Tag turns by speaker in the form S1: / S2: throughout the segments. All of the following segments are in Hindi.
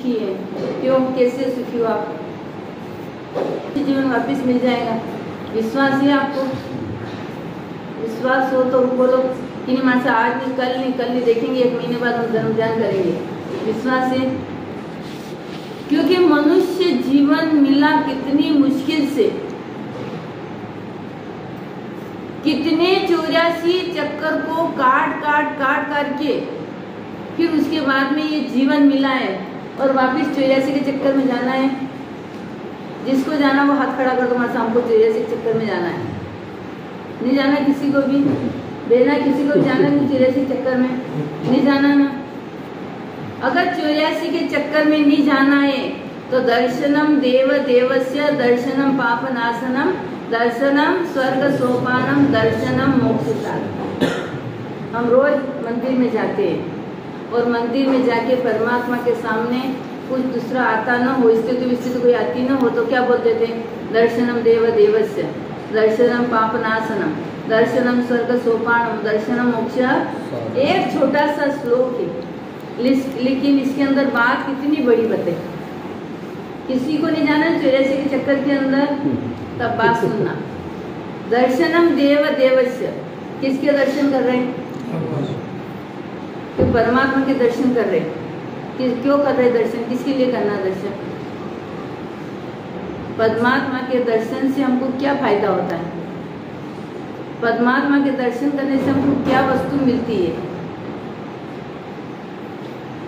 S1: सुखी है। क्यों, कैसे सुखी हो आप? जीवन वापस मिल जाएगा। विश्वास है आपको? विश्वास हो तो बोलो कि नहीं माँ से आज नहीं, कल नहीं देखेंगे, 1 महीने बाद हम जन्म ध्यान करेंगे। विश्वास है? क्योंकि मनुष्य जीवन मिला कितनी मुश्किल से, कितने 84 चक्कर को काट के फिर उसके बाद में ये जीवन मिला है और वापस 84 के चक्कर में जाना है। जिसको जाना वो हाथ खड़ा कर दो, माँ हमको 84 के चक्कर में जाना है। नहीं जाना किसी को भी, देना किसी को भी जाना नहीं 84 के चक्कर में, नहीं जाना ना। अगर 84 के चक्कर में नहीं जाना है तो दर्शनम देव देवस्य दर्शनम पाप नाशनम दर्शनम स्वर्ग सोपानम दर्शनम मोक्षदायक। हम रोज मंदिर में जाते हैं और मंदिर में जाके परमात्मा के सामने कुछ दूसरा आता न हो, इससे तो कोई आती न हो तो क्या बोलते थे? दर्शनम देव देवस्य दर्शनम पाप नाशनम दर्शनम स्वर्ग सोपानम दर्शनम मोक्ष। एक छोटा सा श्लोक है, लेकिन इसके अंदर बात कितनी बड़ी बताई। किसी को नहीं जाना 84 के चक्कर के अंदर, तब बात सुनना। दर्शनम देव देवस्य, किसके दर्शन कर रहे हैं? तो परमात्मा के दर्शन कर रहे हैं। क्यों कर रहे दर्शन? किसके लिए करना दर्शन? परमात्मा के दर्शन से हमको क्या फायदा होता है? परमात्मा के दर्शन करने से हमको क्या वस्तु मिलती है?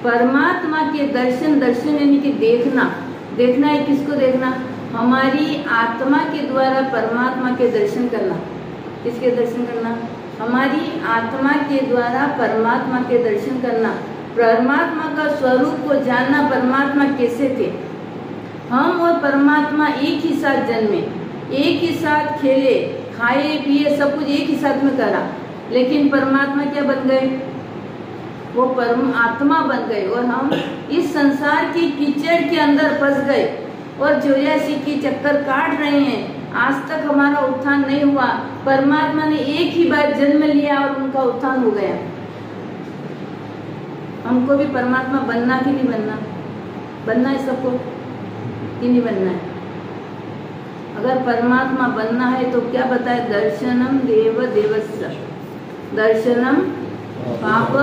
S1: परमात्मा के दर्शन यानी कि देखना है। किसको देखना? हमारी आत्मा के द्वारा परमात्मा के दर्शन करना। किसके दर्शन करना? हमारी आत्मा के द्वारा परमात्मा के दर्शन करना। परमात्मा का स्वरूप को जानना, परमात्मा कैसे थे। हम और परमात्मा एक ही साथ जन्मे, एक ही साथ खेले, खाए पिए, सब कुछ एक ही साथ में करा, लेकिन परमात्मा क्या बन गए? वो परम आत्मा बन गए और हम इस संसार की कीचड़ के अंदर फंस गए और 84 की चक्कर काट रहे हैं। आज तक हमारा उत्थान नहीं हुआ। परमात्मा ने एक ही बार जन्म लिया और उनका उत्थान हो गया। हमको भी परमात्मा बनना कि नहीं बनना? बनना है सबको कि नहीं बनना है? अगर परमात्मा बनना है तो क्या बताए? दर्शनम देव देवस्य दर्शनम पाप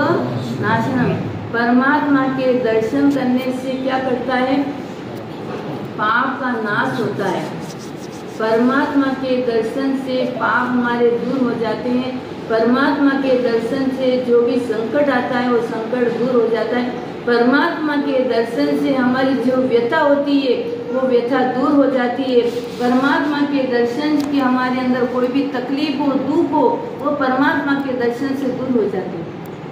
S1: नाशनम। परमात्मा के दर्शन करने से क्या करता है? पाप का नाश होता है। परमात्मा के दर्शन से पाप हमारे दूर हो जाते हैं। परमात्मा के दर्शन से जो भी संकट आता है वो संकट दूर हो जाता है। परमात्मा के दर्शन से हमारी जो व्यथा होती है वो व्यथा दूर हो जाती है। परमात्मा के दर्शन की हमारे अंदर कोई भी तकलीफ हो, दुख हो, वो परमात्मा के दर्शन से दूर हो जाती है।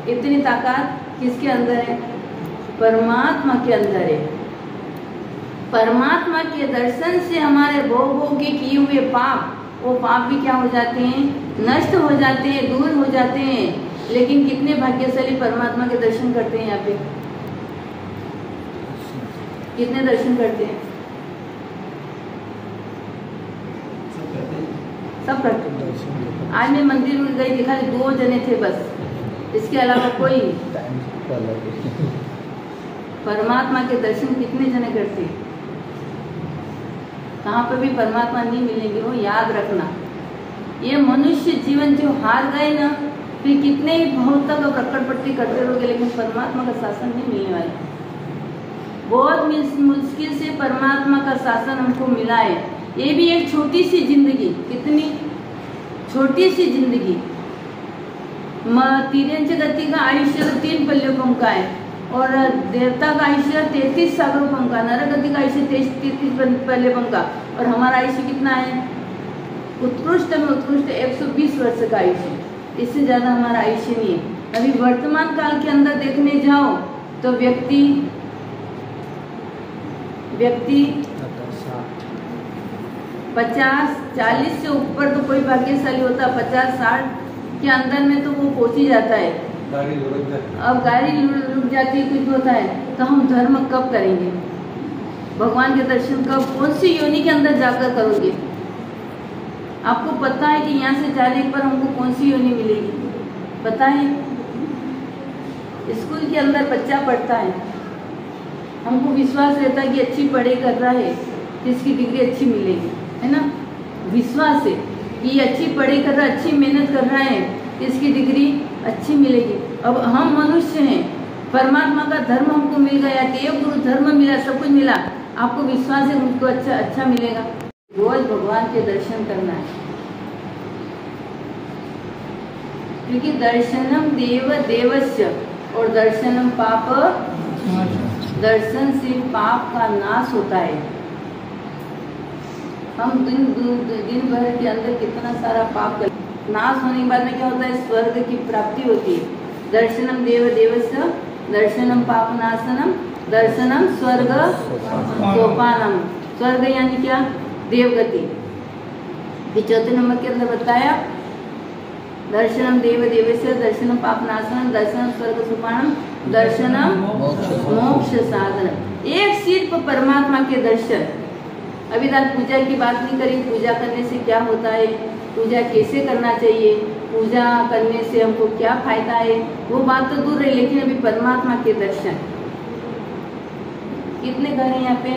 S1: इतनी ताकत किसके अंदर है? परमात्मा के अंदर है। परमात्मा के दर्शन से हमारे भोग के किए हुए पाप, वो पाप भी क्या हो जाते हैं? नष्ट हो जाते हैं, दूर हो जाते हैं। लेकिन कितने भाग्यशाली परमात्मा के दर्शन करते हैं। यहाँ पे कितने दर्शन करते हैं? सब करते हैं। आज मैं मंदिर में गई, दिखा 2 जने थे बस, इसके अलावा कोई नहीं। परमात्मा के दर्शन कितने जने करते हैं? कहाँ पे भी परमात्मा नहीं मिलेंगे, वो याद रखना। ये मनुष्य जीवन जो हार गए ना, फिर कितने ही बहुत तक रकड़पट्टी करते रहोगे, लेकिन परमात्मा का शासन नहीं मिलने वाला। बहुत मुश्किल से परमात्मा का शासन हमको मिला है। ये भी एक छोटी सी जिंदगी, कितनी छोटी सी जिंदगी। तिरंज गति का आयुष्य 3 पल्यों का है और देवता का आयुष्य 33 सागरों का, नर गति का आयुष्य 33 पल्यों का, और हमारा आयुष्य कितना है? उत्कृष्ट में उत्कृष्ट 120 वर्ष का आयुष्य। इससे ज्यादा हमारा आयुष्य नहीं है। अभी वर्तमान काल के अंदर देखने जाओ तो व्यक्ति 50-40 से ऊपर तो कोई भाग्यशाली होता, 50-60 के अंदर में तो वो पहुंच ही जाता है। अब गाड़ी लुट जाती है, कुछ होता है, तो हम धर्म कब करेंगे? भगवान के दर्शन कब, कौन सी योनि के अंदर जाकर करोगे? आपको पता है कि यहाँ से जाने पर हमको कौन सी योनि मिलेगी? पता है? स्कूल के अंदर बच्चा पढ़ता है, हमको विश्वास रहता है कि अच्छी पढ़ाई कर रहा है तो इसकी डिग्री अच्छी मिलेगी, है ना। विश्वास है कि ये अच्छी पढ़ाई कर रहा है, अच्छी मेहनत कर रहा है तो इसकी डिग्री अच्छी मिलेगी। अब हम मनुष्य हैं, परमात्मा का धर्म हमको मिल गया, देव गुरु धर्म मिला, सब कुछ मिला, आपको विश्वास है मुझको अच्छा मिलेगा। रोज भगवान के दर्शन करना है, क्योंकि दर्शनम देव देवस्य और दर्शनम पाप, दर्शन से पाप का नाश होता है। हम दिन भर के अंदर कितना सारा पाप कर, नाश होने के बाद में क्या होता है, स्वर्ग की प्राप्ति होती है। दर्शनम देव देवस्य, दर्शनम पाप नाशनम, दर्शनम स्वर्ग सोपानम। स्वर्ग यानी क्या, देवगति। चौथे नंबर के अंदर बताया दर्शनम देव देवस्य, दर्शनम पाप नाशनम, दर्शनम स्वर्ग सोपानम, दर्शनम मोक्ष साधन। एक सीट पर परमात्मा के दर्शन। अभी तक पूजा की बात नहीं करी, पूजा करने से क्या होता है, पूजा कैसे करना चाहिए, पूजा करने से हमको क्या फायदा है, वो बात तो दूर है। लेकिन अभी परमात्मा के दर्शन, कितने घर हैं यहाँ पे,